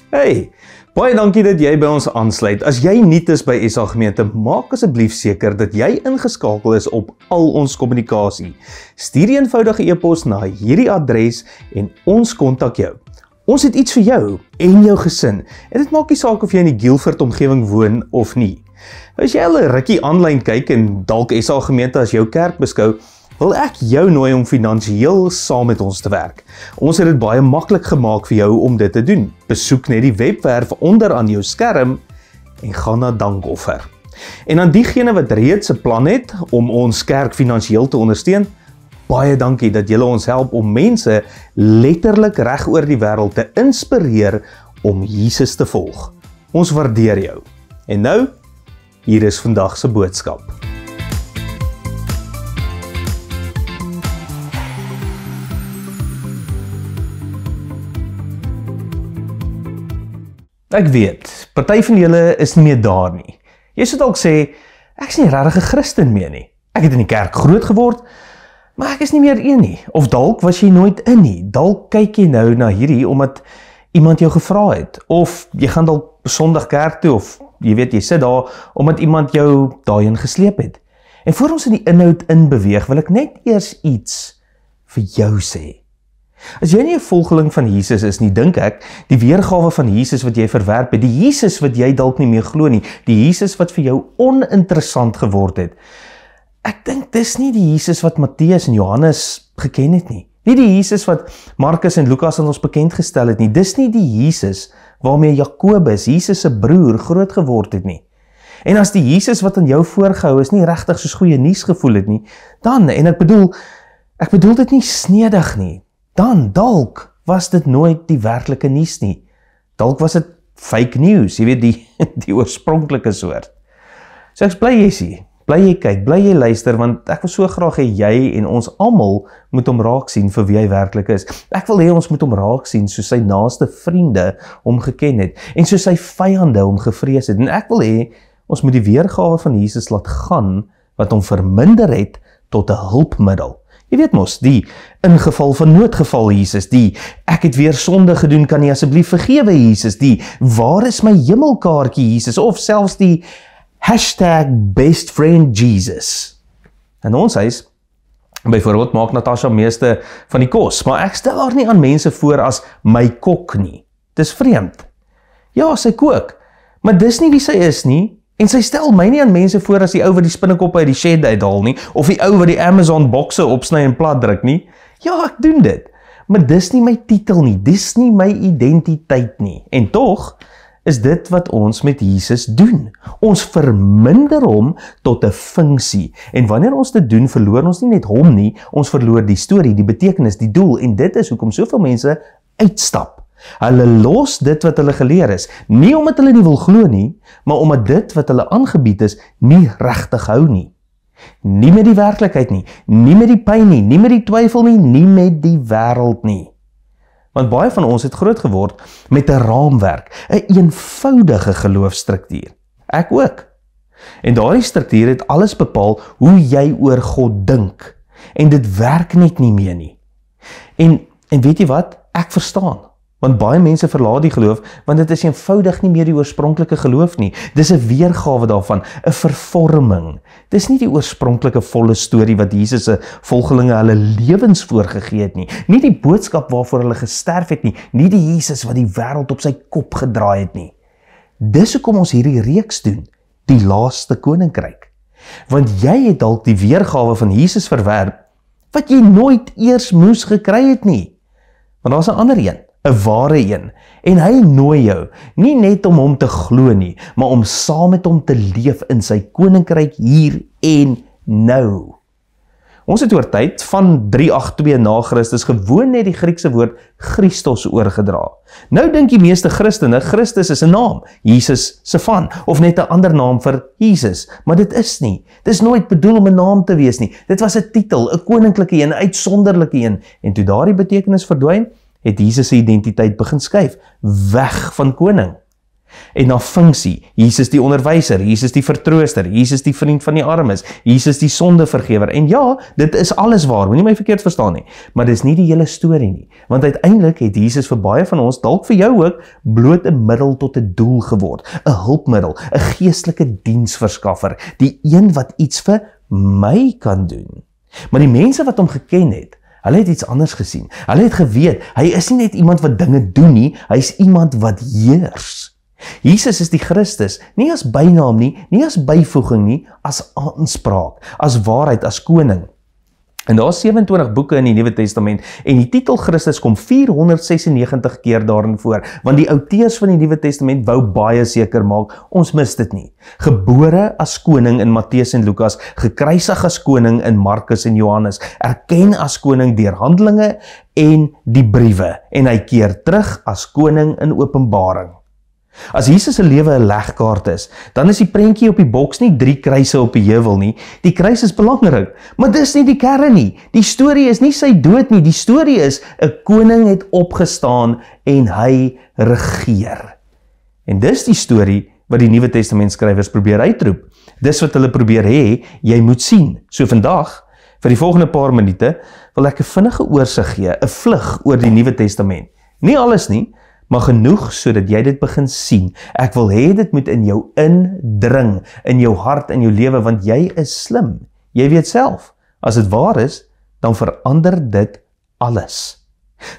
Hey, baie dankie dat jy by ons aansluit. As jy nuut is by SA Gemeente, maak asseblief seker dat jy ingeskakel is op al ons kommunikasie. Stuur 'n eenvoudige e-pos na hierdie adres en ons kontak jou. Ons het iets vir jou en jou gesin en dit maak nie saak of jy in die Guildford omgewing woon of nie. As jy al 'n rukkie aanlyn kyk en dalk SA Gemeente as jou kerk beskou, wil ek jou nooi om finansiëel saam met ons te werk. Ons het dit baie maklik gemaak vir jou om dit te doen. Besoek net die webwerf onder aan jou skerm en gaan na dankoffer. En aan diegene wat reeds 'n plan het om ons kerk finansiëel te ondersteun, baie dankie dat julle ons help om mense letterlik reg oor die wêreld te inspireer om Jesus te volg. Ons waardeer jou. En nou, hier is vandag se boodskap. Ek weet, party van julle is nie meer daar nie. Jy sou dalk sê, ek is nie regtig 'n Christen meer nie. Ek het in die kerk groot geword, maar ek is nie meer een nie. Of dalk was jy nooit in nie. Dalk kyk jy nou na hierdie omdat iemand jou gevra het. Of jy gaan dalk Sondag kerk toe, of jy weet, jy sit daar omdat iemand jou daarheen gesleep het. En voor ons in die inhoud inbeweeg, wil ek net eers iets vir jou sê. As jy nie 'n volgeling van Jesus is nie, dink ek, die weergawe van Jesus wat jy verwerp het, die Jesus wat jy dalk nie meer glo nie, die Jesus wat vir jou oninteressant geword het, ek dink dis nie die Jesus wat Matteus en Johannes geken het nie. Nie die Jesus wat Markus en Lukas aan ons bekend gestel het nie. Dis nie die Jesus waarmee Jakobus, Jesus se broer, groot geword het nie. En as die Jesus wat aan jou voorgehou is nie regtig soos goeie nuus gevoel het nie, dan, en ek bedoel dit nie snedig nie, dan dalk was dit nooit die werklike nuus nie. Dalk was dit fake news, jy weet, die oorspronklike soort. So ek bly jy sien, bly jy kyk, bly jy luister, want ek wil so graag hê jy en ons almal moet hom raak sien vir wie hy werklik is. Ek wil hê ons moet hom raak sien soos sy naaste vriende hom geken het, en soos sy vyande hom gevrees het. En ek wil hê ons moet die weergawe van Jesus laat gaan, wat hom verminder het tot 'n hulpmiddel. Jy weet mos, die ingeval van noodgeval Jesus, die ek het weer sonde gedoen, kan jy asseblief vergewe Jesus, die waar is my hemelkaartjie Jesus, of selfs die #bestfriendJesus. In ons huis, byvoorbeeld, maak Natasha meeste van die kos, maar ek stel haar nie aan mense voor as my kok nie. Dis vreemd. Ja, sy kook, maar dis nie wie sy is nie. En sy stel my nie aan mense voor as die ou wat die spinnekoppe uit die shed uithaal nie, of die ou wat die Amazon bokse opsny en plat druk nie. Ja, ek doen dit. Maar dis nie my titel nie, dis nie my identiteit nie. En tog is dit wat ons met Jesus doen. Ons verminder hom tot 'n funksie. En wanneer ons dit doen, verloor ons nie net hom nie, ons verloor die storie, die betekenis, die doel. En dit is hoekom soveel mense uitstap. Hulle los dit wat hulle geleer is, nie omdat hulle nie wil glo nie, maar omdat dit wat hulle aangebied is, nie regtig hou nie. Nie met die werklikheid nie, nie met die pyn nie, nie met die twyfel nie, nie met die wêreld nie. Want baie van ons het groot geword met 'n raamwerk, 'n eenvoudige geloofsstruktuur. Ek ook. En daardie struktuur het alles bepaal hoe jy oor God dink. En dit werk net nie meer nie. En weet jy wat? Ek verstaan. Want baie mense verlaat die geloof, want dit is eenvoudig nie meer die oorspronklike geloof nie. Dis 'n weergawe daarvan, 'n vervorming. Dis nie die oorspronklike volle storie wat Jesus se volgelinge hulle lewens voorgegee het nie. Nie die boodskap waarvoor hulle gesterf het nie. Nie die Jesus wat die wêreld op sy kop gedraai het nie. Dis hoekom ons hierdie reeks doen, die laaste koninkryk. Want jy het dalk die weergawe van Jesus verwerp, wat jy nooit eers moes gekry het nie. Want daar's 'n ander een. 'n ware een, en hy nooi jou, nie net om hom te glo nie, maar om saam met hom te leef in sy koninkryk hier en nou. Ons het oor tyd van 382 na Christus gewoon net die Griekse woord Christos oorgedra. Nou dink die meeste Christene, Christus is 'n naam, Jesus se van, of net 'n ander naam vir Jesus, maar dit is nie. Dit is nooit bedoel om 'n naam te wees nie. Dit was 'n titel, 'n koninklike een, 'n uitsonderlike een, en toe daardie betekenis verdwyn, het Jesus se identiteit begin skuif, weg van koning. En na funksie, Jesus die onderwyser, Jesus die vertrooster, Jesus die vriend van die armes, Jesus die sondevergewer. En ja, dit is alles waar, moenie my verkeerd verstaan nie, maar dit is nie die hele storie nie, want uiteindelik het Jesus vir baie van ons, dalk vir jou ook, bloot 'n middel tot 'n doel geword, 'n hulpmiddel, 'n geestelike diensverskaffer, die een wat iets vir my kan doen. Maar die mense wat hom geken het, hulle het iets anders gesien. Hulle het geweet, hy is nie net iemand wat dinge doen nie, hy is iemand wat heers. Jesus is die Christus, nie as bynaam nie, nie as byvoeging nie, as aanspraak, as waarheid, as koning. En daar is 27 boeke in die Nuwe Testament, en die titel Christus kom 496 keer daarin voor, want die outeurs van die Nuwe Testament wou baie seker maak, ons mis dit nie. Gebore as koning in Matteus en Lukas, gekruisig as koning in Markus en Johannes, erken as koning deur Handelinge en die briewe, en hy keer terug as koning in Openbaring. As Jesus se lewe 'n legkaart is, dan is die prentjie op die boks nie 3 kruise op die heuwel nie. Die kruis is belangrik, maar dis nie die kern nie. Die storie is nie sy dood nie. Die storie is 'n koning het opgestaan en hy regeer. En dis die storie wat die Nuwe Testament skrywers probeer uitroep. Dis wat hulle probeer hê jy moet sien. So vandag, vir die volgende paar minute, wil ek 'n vinnige oorsig gee, 'n vlug oor die Nuwe Testament. Nie alles nie, maar genoeg sodat jy dit begin sien. Ek wil hê dit moet in jou indring, in jou hart, in jou lewe, want jy is slim. Jy weet self, as dit waar is, dan verander dit alles.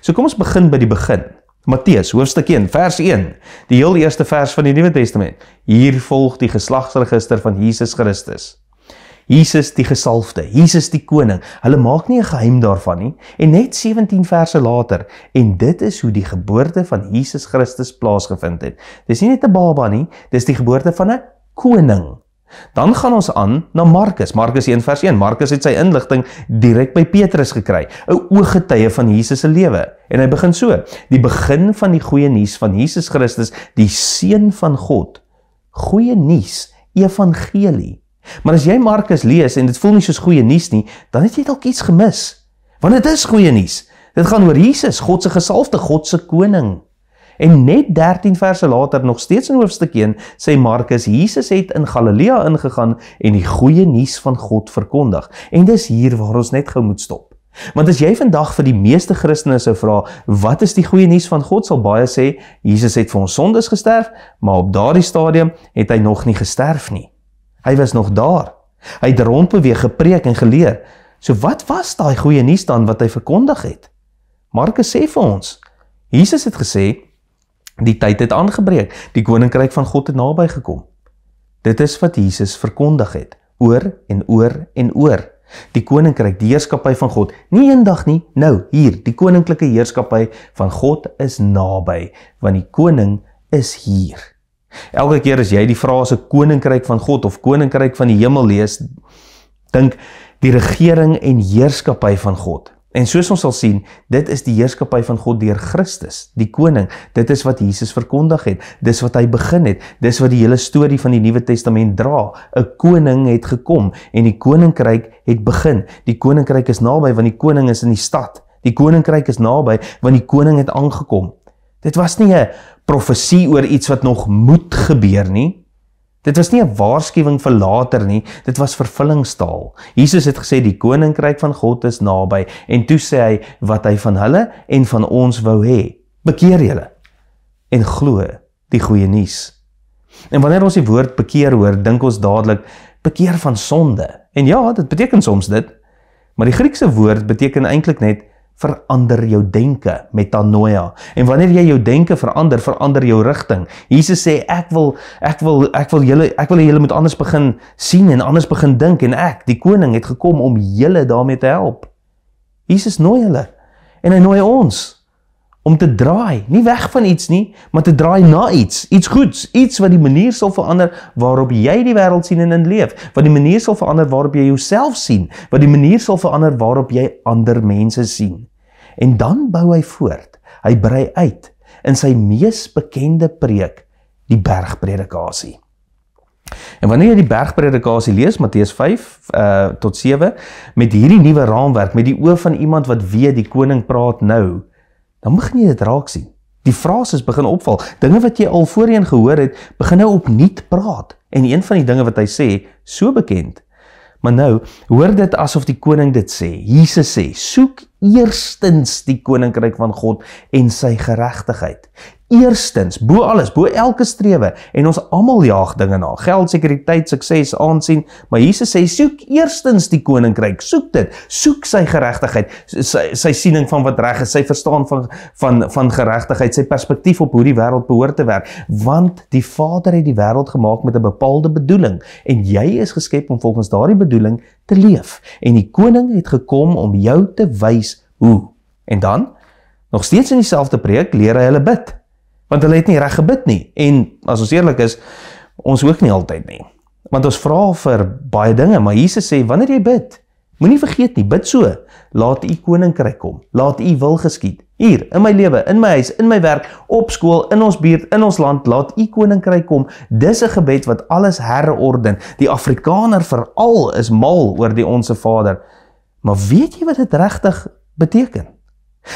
So kom ons begin by die begin. Matteus, hoofstuk 1, vers 1, die heel eerste vers van die Nuwe Testament. Hier volg die geslagsregister van Jesus Christus. Jesus die gesalfde, Jesus die koning, hulle maak nie 'n geheim daarvan nie, en net 17 verse later, en dit is hoe die geboorte van Jesus Christus plaasgevind het. Dis nie net 'n baba nie, dis die geboorte van 'n koning. Dan gaan ons aan na Markus, Markus 1 vers 1, Markus het sy inligting direk by Petrus gekry, 'n ooggetuie van Jesus se lewe, en hy begin so, die begin van die goeie nuus van Jesus Christus, die seun van God, goeie nuus, evangelie. Maar as jy Markus lees en dit voel nie soos goeie nuus nie, dan het jy dalk iets gemis. Want dit is goeie nuus. Dit gaan oor Jesus, God se gesalfde, God se koning. En net 13 verse later, nog steeds in hoofstuk 1, sê Markus, Jesus het in Galilea ingegaan en die goeie nuus van God verkondig. En dis hier waar ons net gou moet stop. Want as jy vandag vir die meeste Christene sou vra, wat is die goeie nuus van God, sal baie sê, Jesus het vir ons sondes gesterf, maar op daardie stadium het hy nog nie gesterf nie. Hy was nog daar. Hy het rondbeweeg, gepreek en geleer. So wat was daai goeie nuus dan wat hy verkondig het? Markus sê vir ons, Jesus het gesê, die tyd het aangebreek, die koninkryk van God het naby gekom. Dit is wat Jesus verkondig het, oor en oor en oor. Die koninkryk, die heerskappy van God, nie eendag nie, nou, hier, die koninklike heerskappy van God is naby, want die koning is hier. Elke keer as jy die frase koninkryk van God of koninkryk van die hemel lees, dink die regering en heerskappy van God. En soos ons sal sien, dit is die heerskappy van God deur Christus, die koning. Dit is wat Jesus verkondig het, dis wat hy begin het, dis wat die hele storie van die Nuwe Testament dra. 'n Koning het gekom en die koninkryk het begin. Die koninkryk is naby want die koning is in die stad. Die koninkryk is naby want die koning het aangekom. Dit was nie 'n profesie oor iets wat nog moet gebeur nie. Dit was nie 'n waarskuwing vir later nie, dit was vervullingstaal. Jesus het gesê die koninkryk van God is naby en toe sê hy wat hy van hulle en van ons wou hê. Bekeer julle en glo die goeie nuus. En wanneer ons die woord bekeer hoor, dink ons dadelik bekeer van sonde. En ja, dit beteken soms dit, maar die Griekse woord beteken eintlik net verander jou denke, metanoia. En wanneer jy jou denke verander jou rigting. Jesus sê ek wil julle moet anders begin sien en anders begin dink en die koning het gekom om julle daarmee te help. Jesus nooi hulle en hy nooi ons om te draai, nie weg van iets nie, maar te draai na iets goeds, iets wat die manier sal verander waarop jy die wêreld sien en in leef, wat die manier sal verander waarop jy jouself sien, wat die manier sal verander waarop jy ander mense sien. En dan bou hy voort, hy brei uit in sy mees bekende preek, die bergpredikasie. En wanneer jy die bergpredikasie lees, Matteus 5 tot 7, met hierdie nuwe raamwerk, met die oë van iemand wat weet die koning praat nou, dan begin jy dit raak sien. Die frases begin opval. Dinge wat jy al voorheen gehoor het, begin nou opnuut praat. En een van die dinge wat hy sê, so bekend. Maar nou, hoor dit asof die koning dit sê. Jesus sê, soek eerstens die koninkryk van God en sy geregtigheid. Eerstens, bo alles, bo elke strewe, en ons almal jaag dinge na, geld, sekuriteit, sukses, aansien, maar Jesus sê, soek eerstens die koninkryk, soek dit, soek sy geregtigheid, sy siening van wat reg is, sy verstaan van geregtigheid, sy perspektief op hoe die wêreld behoort te werk, want die Vader het die wêreld gemaak met 'n bepaalde bedoeling, en jy is geskep om volgens daardie bedoeling te leef, en die koning het gekom om jou te wys hoe, en dan, nog steeds in dieselfde preek, leer hy hulle bid, want hulle het nie reg gebid nie, en as ons eerlik is, ons ook nie altyd nie, want ons vra vir baie dinge, maar Jesus sê, wanneer jy bid, moenie vergeet nie, bid so, laat u koninkryk kom, laat u wil geskied, hier, in my lewe, in my huis, in my werk, op skool, in ons buurt, in ons land, laat u koninkryk kom, dis 'n gebed wat alles herorden, die Afrikaner veral is mal oor die Onse Vader, maar weet jy wat dit regtig beteken?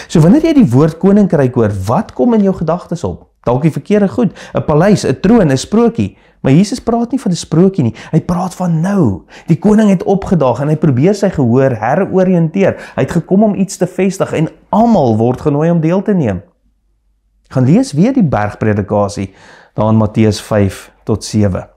So wanneer jy die woord koninkryk hoor, wat kom in jou gedagtes op? Dalk die verkeerde goed, 'n paleis, 'n troon, 'n sprokie. Maar Jesus praat nie van 'n sprokie nie, hy praat van nou. Die koning het opgedaag en hy probeer sy gehoor heroriënteer. Hy het gekom om iets te vestig en almal word genooi om deel te neem. Gaan lees weer die bergpredikasie daar in Matteus 5 tot 7.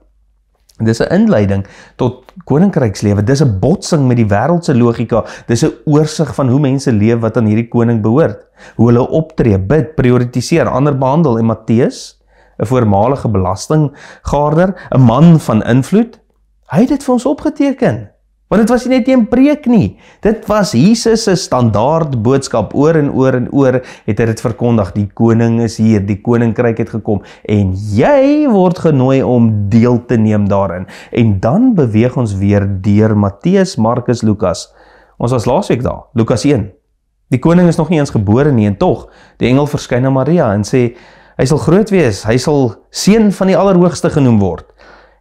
Dis 'n inleiding tot koninkrykslewe, dis 'n botsing met die wêreldse logika, dis 'n oorsig van hoe mense leef wat aan hierdie koning behoort, hoe hulle optree, bid, prioritiseer, ander behandel, en Matteus, 'n voormalige belastinggaarder, 'n man van invloed, hy het dit vir ons opgeteken, want dit was nie net 'n preek nie, dit was Jesus se standaard boodskap, oor en oor en oor het hy dit verkondig, die koning is hier, die koninkryk het gekom, en jy word genooi om deel te neem daarin, en dan beweeg ons weer deur Matteus, Markus, Lukas, ons was laasweek daar, Lukas 1, die koning is nog nie eens gebore nie, en tog, die engel verskyn aan Maria en sê, hy sal groot wees, hy sal seun van die Allerhoogste genoem word,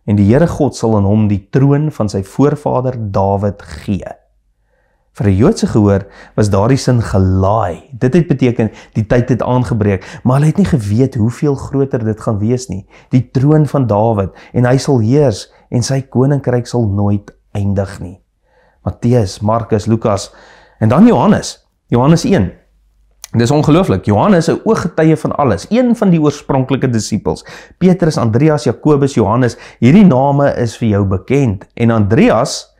en die Here God sal aan hom die troon van sy voorvader Dawid gee. Vir 'n Joodse gehoor was daardie sin gelaai. Dit het beteken, die tyd het aangebreek, maar hulle het nie geweet hoeveel groter dit gaan wees nie. Die troon van Dawid, en hy sal heers, en sy koninkryk sal nooit eindig nie. Matteus, Markus, Lukas, en dan Johannes 1. Dis ongelooflik, Johannes, 'n ooggetuie van alles, een van die oorspronklike disippels, Petrus, Andreas, Jakobus, Johannes, hierdie name is vir jou bekend, en Andreas,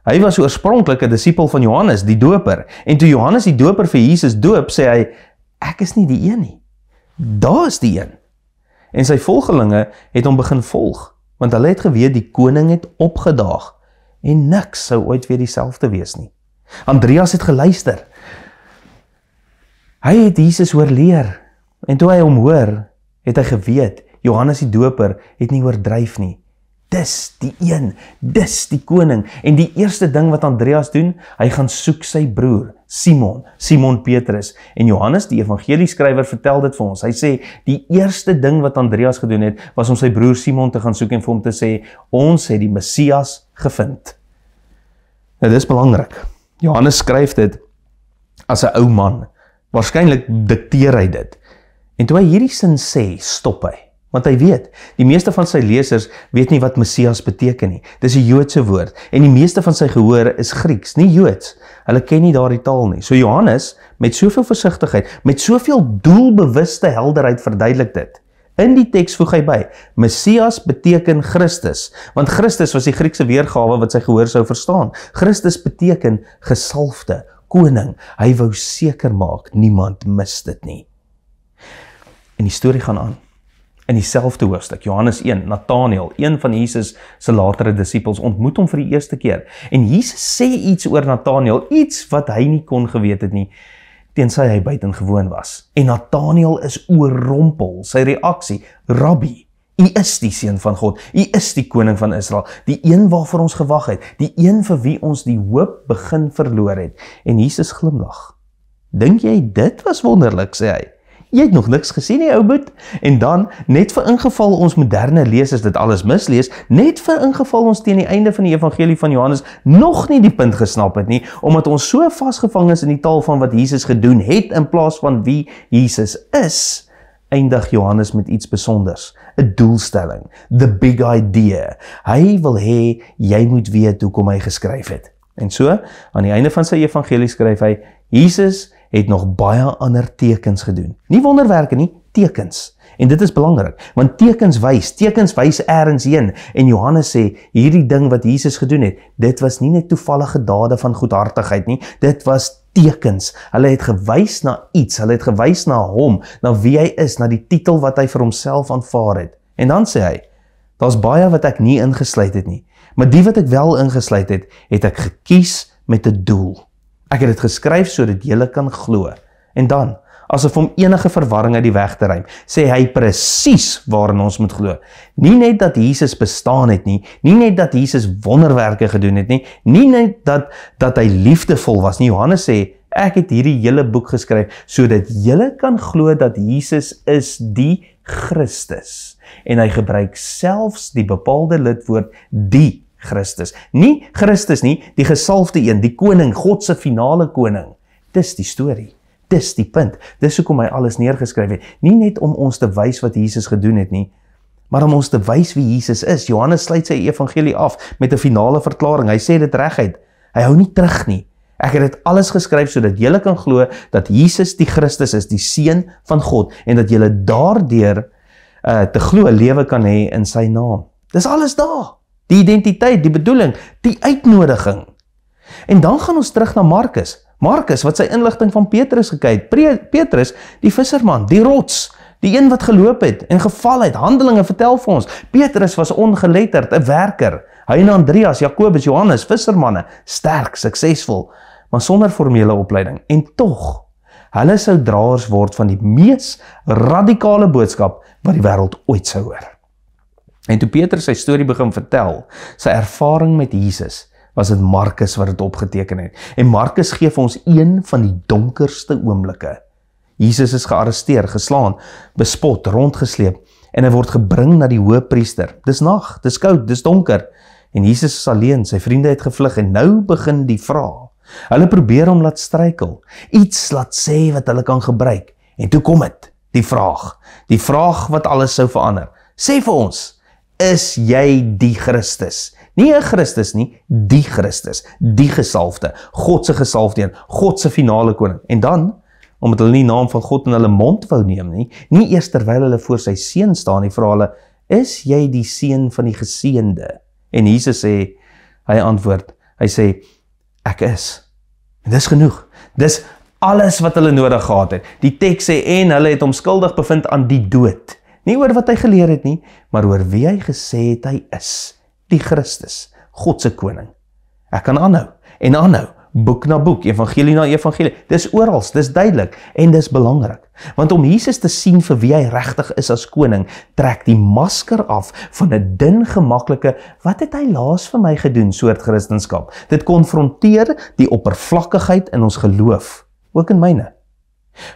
hy was oorspronklik 'n disipel van Johannes, die doper, en toe Johannes die doper vir Jesus doop, sê hy, ek is nie die een nie, daar is die een, en sy volgelinge het hom begin volg, want hulle het geweet die koning het opgedaag, en niks sou ooit weer dieselfde wees nie. Andreas het geluister, hy het Jesus hoor leer, en toe hy hom hoor, het hy geweet, Johannes die doper het nie oordryf nie. Dis die een, dis die koning, en die eerste ding wat Andreas doen, hy gaan soek sy broer, Simon Petrus, en Johannes, die evangelieskrywer, vertel dit vir ons. Hy sê, die eerste ding wat Andreas gedoen het, was om sy broer Simon te gaan soek en vir hom te sê, ons het die Messias gevind. Nou, dis belangrik. Johannes skryf dit as 'n ou man, waarskynlik dikteer hy dit. En toe hy hierdie sin sê, stop hy. Want hy weet, die meeste van sy lesers weet nie wat Messias beteken nie. Dis 'n Joodse woord. En die meeste van sy gehoor is Grieks, nie Joods. Hulle ken nie daardie taal nie. So Johannes, met soveel versigtigheid, met soveel doelbewuste helderheid verduidelik dit. In die teks voeg hy by, Messias beteken Christus, want Christus was die Griekse weergawe wat sy gehoor sou verstaan. Christus beteken gesalfde, koning. Hy wou seker maak, niemand mis dit nie. En die storie gaan aan. In dieselfde hoofstuk, Johannes 1, Nathanael, een van Jesus se latere disippels, ontmoet hom vir die eerste keer. En Jesus sê iets oor Nathanael, iets wat hy nie kon geweet het nie, tensy hy buitengewoon was. En Nathanael is oorrompel, sy reaksie, Rabbi, u is die seun van God, u is die koning van Israel, die een waarvoor ons gewag het, die een vir wie ons die hoop begin verloor het. En Jesus glimlag. Dink jy dit was wonderlik, sê hy. Jy het nog niks gesien nie, ou boet. En dan, net vir ingeval ons moderne lesers dit alles mislees, net vir ingeval ons teen die einde van die evangelie van Johannes nog nie die punt gesnap het nie, omdat ons so vasgevang is in die taal van wat Jesus gedoen het, in plaas van wie Jesus is, eindig Johannes met iets besonders, 'n doelstelling, the big idea. Hy wil hê jy moet weet hoekom hy geskryf het. En so, aan die einde van sy evangelie skryf hy, Jesus het nog baie ander tekens gedoen. Nie wonderwerke nie, tekens. En dit is belangrik, want tekens wys ergens heen. En Johannes sê, hierdie ding wat Jesus gedoen het, dit was nie net toevallige dade van goedhartigheid nie, dit was tekens. Hulle het gewys na iets, hulle het gewys na hom, na wie hy is, na die titel wat hy vir homself aanvaar het. En dan sê hy, daar's baie wat ek nie ingesluit het nie, maar die wat ek wel ingesluit het, het ek gekies met 'n doel. Ek het dit geskryf sodat julle kan glo. En dan, asof om enige verwarring uit die weg te ruim, sê hy presies waarin ons moet glo. Nie net dat Jesus bestaan het nie, nie net dat Jesus wonderwerke gedoen het nie, nie net dat hy liefdevol was nie. Johannes sê, ek het hierdie hele boek geskryf, sodat julle kan glo dat Jesus is die Christus. En hy gebruik selfs die bepaalde lidwoord, die Christus. Nie Christus nie, die gesalfde een, die koning, God se finale koning. Dis die storie. Dis die punt. Dis hoekom hy alles neergeskryf het. Nie net om ons te wys wat Jesus gedoen het nie, maar om ons te wys wie Jesus is. Johannes sluit sy evangelie af met 'n finale verklaring. Hy sê dit reguit. Hy hou nie terug nie. Ek het dit alles geskryf sodat julle kan glo dat Jesus die Christus is, die Seun van God, en dat julle daardeur te glo lewe kan hê in sy naam. Dis alles daar. Die identiteit, die bedoeling, die uitnodiging. En dan gaan ons terug na Markus. Markus wat sy inligting van Petrus gekry het. Petrus, die visserman, die rots, die een wat geloop het en geval het. Handelinge vertel vir ons. Petrus was ongeletterd, 'n werker. Hy en Andreas, Jakobus, Johannes, vissermanne, sterk, suksesvol, maar sonder formele opleiding. En tog, hulle sou draers word van die mees radikale boodskap wat die wêreld ooit sou hoor. En toe Petrus sy storie begin vertel, sy ervaring met Jesus, was dit Markus wat dit opgeteken het. En Markus gee vir ons een van die donkerste oomblikke. Jesus is gearresteer, geslaan, bespot, rondgesleep, en hy word gebring na die hoëpriester. Dis nag, dis koud, dis donker, en Jesus is alleen, sy vriende het gevlug, en nou begin die vraag. Hulle probeer hom laat struikel, iets laat sê wat hulle kan gebruik, en toe kom het, die vraag wat alles sou verander. Sê vir ons, is jy die Christus? Nie 'n Christus nie, die Christus, die gesalfde, God se gesalfde een, God se finale koning. En dan, omdat hulle nie naam van God in hulle mond wou neem nie eers terwyl hulle voor sy seun staan nie, vra hulle, is jy die seun van die geseënde? En Jesus sê, hy antwoord, hy sê, ek is. En dis genoeg. Dis alles wat hulle nodig gehad het. Die teks sê, en hulle het hom skuldig bevind aan die dood. Nie oor wat hy geleer het nie, maar oor wie hy gesê het hy is. Die Christus, God se koning. Ek kan aanhou, en aanhou, boek na boek, evangelie na evangelie. Dis orals, dis duidelik, en dis belangrik. Want om Jesus te sien vir wie hy regtig is as koning, trek die masker af van 'n dun, gemaklike, wat het hy laas vir my gedoen, soort Christendom. Dit konfronteer die oppervlakkigheid in ons geloof, ook in myne.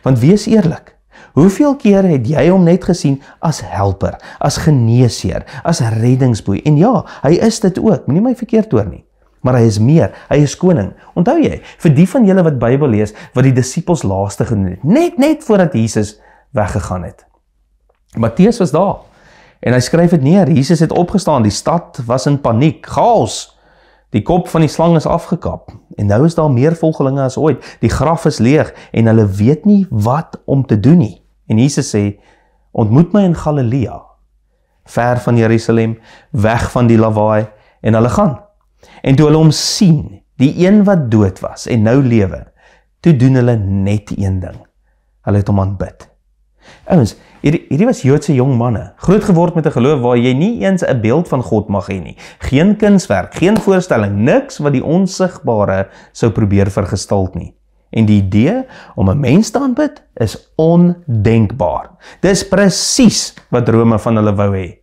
Want wees eerlik, hoeveel keer het jy hom net gesien as helper, as geneesheer, as reddingsboei? En ja, hy is dit ook, moenie my verkeerd hoor nie. Maar hy is meer, hy is koning. Onthou jy, vir die van julle wat Bybel lees, wat die disippels laaste genoem het, net voordat Jesus weggegaan het. Matteus was daar, en hy skryf dit neer, Jesus het opgestaan, die stad was in paniek, chaos, die kop van die slang is afgekap, en nou is daar meer volgelinge as ooit, die graf is leeg, en hulle weet nie wat om te doen nie. En Jesus sê, ontmoet my in Galilea, ver van Jerusalem, weg van die lawaai, en hulle gaan. En toe hulle hom sien, die een wat dood was en nou lewe, toe doen hulle net een ding. Hulle het hom aanbid. Ouens, hierdie was Joodse jong manne, groot geword met 'n geloof waar jy nie eens 'n beeld van God mag hê nie. Geen kunswerk, geen voorstelling, niks wat die onsigbare sou probeer vergestalt nie. En die idee om 'n mens te aanbid is ondenkbaar. Dis presies wat Rome van hulle wou hê.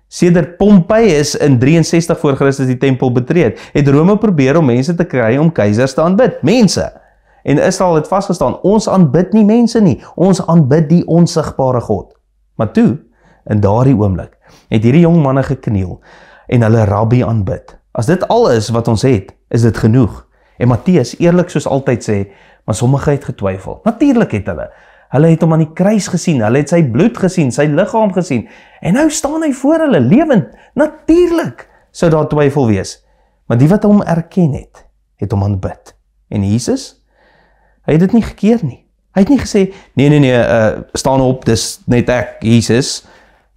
Sedert Pompeius in 63 voor Christus die tempel betree het Rome probeer om mense te kry om keisers te aanbid, mense. En Israel het vasgestaan, ons aanbid nie mense nie, ons aanbid die onsigbare God. Maar toe, in daardie oomblik, het hierdie jong manne gekniel en hulle rabbi aanbid. As dit al is wat ons het, is dit genoeg. En Matteus, eerlik soos altyd sê, maar sommige het getwyfel. Natuurlik het hulle. Hulle het hom aan die kruis gesien, hulle het sy bloed gesien, sy liggaam gesien, en nou staan hy voor hulle, lewend. Natuurlik sou daar twyfel wees, maar die wat hom erken het hom aanbid. En Jesus, hy het dit nie gekeer nie. Hy het nie gesê, nee, staan op, dis net ek, Jesus.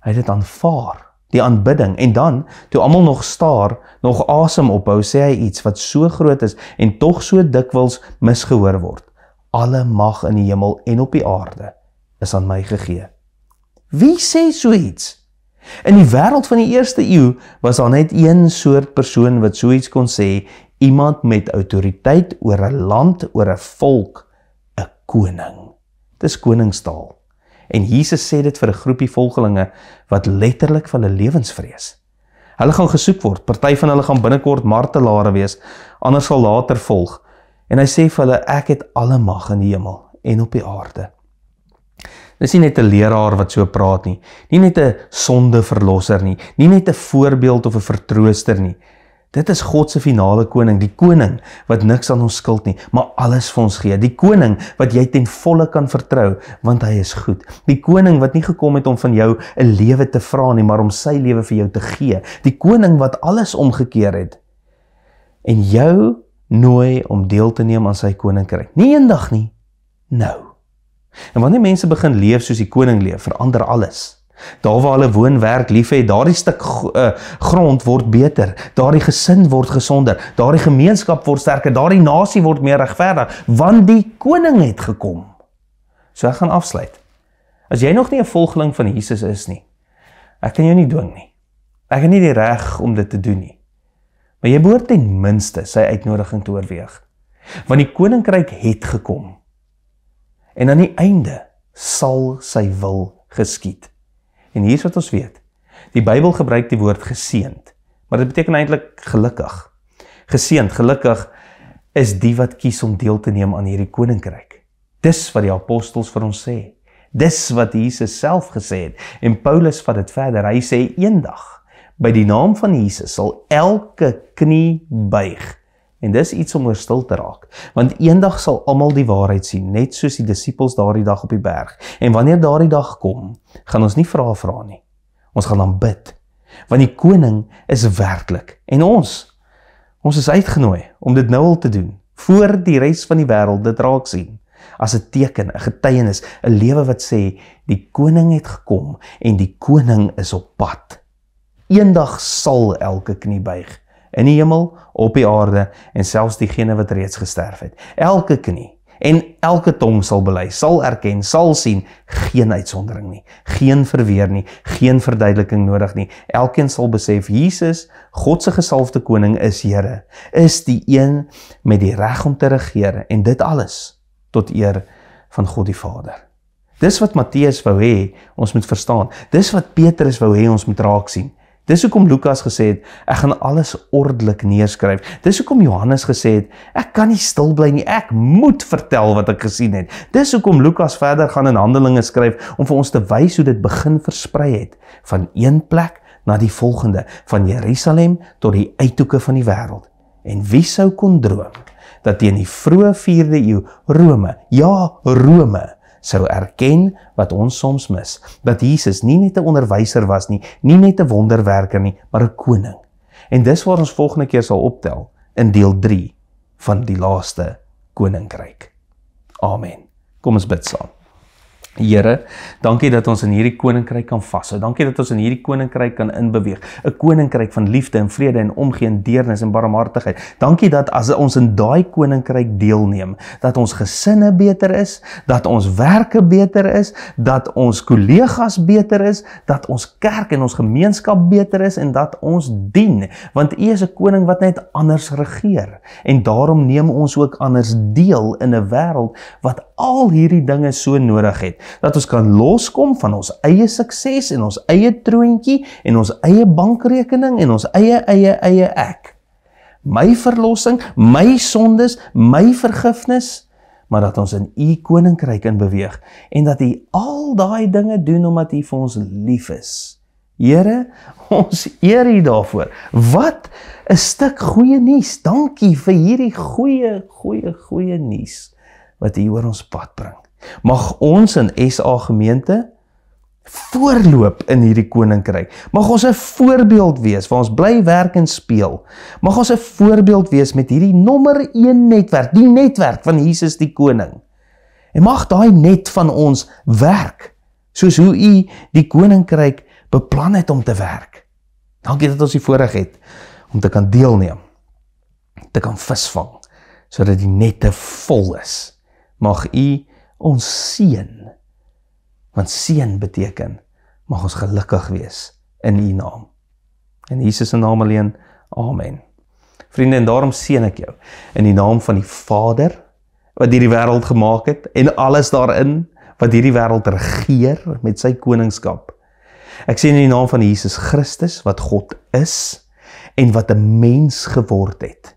Hy het dit aanvaar, die aanbidding, en dan, toe almal nog staar, nog asem ophou, sê hy iets wat so groot is, en tog so dikwels misgehoor word. Alle mag in die hemel en op die aarde is aan my gegee. Wie sê so iets? In die wêreld van die eerste eeu was daar net een soort persoon wat so iets kon sê, iemand met autoriteit oor 'n land, oor 'n volk, 'n koning. Dis koningstaal. En Jesus sê dit vir 'n groepie volgelinge wat letterlik van hulle lewens vrees. Hulle gaan gesoek word, party van hulle gaan binnekort martelare wees, ander sal later volg. En hy sê vir hulle, ek het alle mag in die hemel en op die aarde. Dis nie net 'n leraar wat so praat nie, nie net 'n sondeverlosser nie, nie net 'n voorbeeld of 'n vertrooster nie. Dit is God se finale koning, die koning wat niks aan ons skuld nie, maar alles vir ons gee. Die koning wat jy ten volle kan vertrou, want hy is goed. Die koning wat nie gekom het om van jou 'n lewe te vra nie, maar om sy lewe vir jou te gee. Die koning wat alles omgekeer het en jou nooi om deel te neem aan sy koninkryk. Nie eendag nie, nou. En wanneer mense begin leef soos die koning leef, verander alles. Daar waar hulle woon, werk, lief het, daardie stuk grond word beter, daardie gesin word gesonder, daardie gemeenskap word sterker, daardie nasie word meer regverdig, want die koning het gekom. So ek gaan afsluit. As jy nog nie 'n volgeling van Jesus is nie, ek kan jou nie dwing nie. Ek het nie die reg om dit te doen nie. Maar jy behoort ten minste sy uitnodiging te oorweeg. Want die koninkryk het gekom. En aan die einde sal sy wil geskied. En hier is wat ons weet. Die Bybel gebruik die woord geseënd, maar dit beteken eintlik gelukkig. Geseënd, gelukkig is die wat kies om deel te neem aan hierdie koninkryk. Dis wat die apostels vir ons sê. Dis wat Jesus self gesê het. En Paulus vat dit verder. Hy sê eendag, by die naam van Jesus sal elke knie buig. En dis iets om oor stil te raak, want eendag sal almal die waarheid sien, net soos die disippels daardie dag op die berg. En wanneer daardie dag kom, gaan ons nie vra nie. Ons gaan aanbid, want die koning is werklik. En ons is uitgenooi om dit nou al te doen, voor die res van die wêreld dit raak sien. As 'n teken, 'n getuienis, 'n lewe wat sê, die koning het gekom en die koning is op pad. Eendag sal elke knie buig. In die hemel, op die aarde en selfs diegene wat reeds gesterf het. Elke knie en elke tong sal bely, sal erken, sal sien, geen uitsondering nie, geen verweer nie, geen verduideliking nodig nie. Elkeen sal besef, Jesus, God se gesalfde koning is Here, is die een met die reg om te regeer en dit alles tot eer van God die Vader. Dis wat Matteus wou hê ons moet verstaan. Dis wat Petrus wou hê ons moet raak sien. Dis hoekom Lukas gesê het, ek gaan alles ordelik neerskryf. Dis hoekom Johannes gesê het, ek kan nie stil bly nie, ek moet vertel wat ek gesien het. Dis hoekom Lukas verder gaan in Handelinge skryf, om vir ons te wys hoe dit begin versprei het, van een plek na die volgende, van Jerusalem tot die uithoeke van die wêreld. En wie sou kon droom, dat teen die vroeë 4de eeu, Rome, sou erken wat ons soms mis, dat Jesus nie net 'n onderwyser was nie, nie net 'n wonderwerker nie, maar 'n koning. En dis waar ons volgende keer sal optel, in deel 3 van die laaste koninkryk. Amen. Kom ons bid saam. Here, dankie dat ons in hierdie koninkryk kan vashou. Dankie dat ons in hierdie koninkryk kan inbeweeg. 'n Koninkryk van liefde en vrede en omgee en deernis en barmhartigheid. Dankie dat as ons in daai koninkryk deelneem, dat ons gesinne beter is, dat ons werke beter is, dat ons kollegas beter is, dat ons kerk en ons gemeenskap beter is en dat ons dien. Want U is 'n koning wat net anders regeer. En daarom neem ons ook anders deel in 'n wêreld wat al hierdie dinge so nodig het. Dat ons kan loskom van ons eie sukses en ons eie troontjie en ons eie bankrekening en ons eie ek. My verlossing, my sondes, my vergifnis, maar dat ons in U koninkryk in beweeg en dat U al daai dinge doen omdat U vir ons lief is. Here, ons eer U daarvoor. Wat 'n stuk goeie nuus. Dankie vir hierdie goeie nuus wat U oor ons pad bring. Mag ons in SA gemeente voorloop in hierdie koninkryk. Mag ons 'n voorbeeld wees waar ons bly werk en speel. Mag ons 'n voorbeeld wees met hierdie nommer 1 netwerk, die netwerk van Jesus die koning. En mag daai net van ons werk, soos hoe U die koninkryk beplan het om te werk. Dankie dat ons die voorreg het om te kan deelneem, te kan visvang, sodat die nette vol is. Mag U ons seën, want seën beteken, mag ons gelukkig wees in U naam. In Jesus se naam alleen, amen. Vriende, en daarom seën ek jou, in die naam van die Vader, wat hierdie wêreld gemaak het, en alles daarin, wat hierdie wêreld regeer met sy koningskap. Ek sê in die naam van Jesus Christus, wat God is, en wat 'n mens geword het,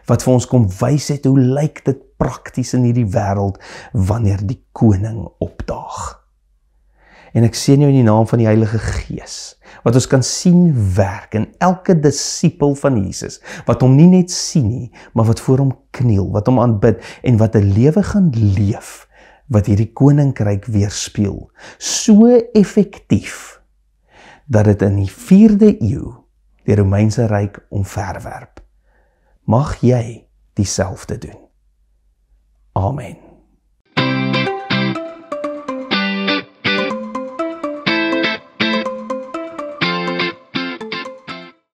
wat vir ons kom wys het, hoe lyk dit prakties in hierdie wêreld, wanneer die koning opdaag. En ek sien jou in die naam van die Heilige Gees, wat ons kan sien werk in elke disipel van Jesus, wat hom nie net sien nie, maar wat voor hom kniel, wat hom aanbid, en wat 'n lewe gaan leef, wat hierdie koninkryk weerspieël, so effektief, dat dit in die 4de eeu die Romeinse Ryk omverwerp. Mag jy dieselfde doen. Amen.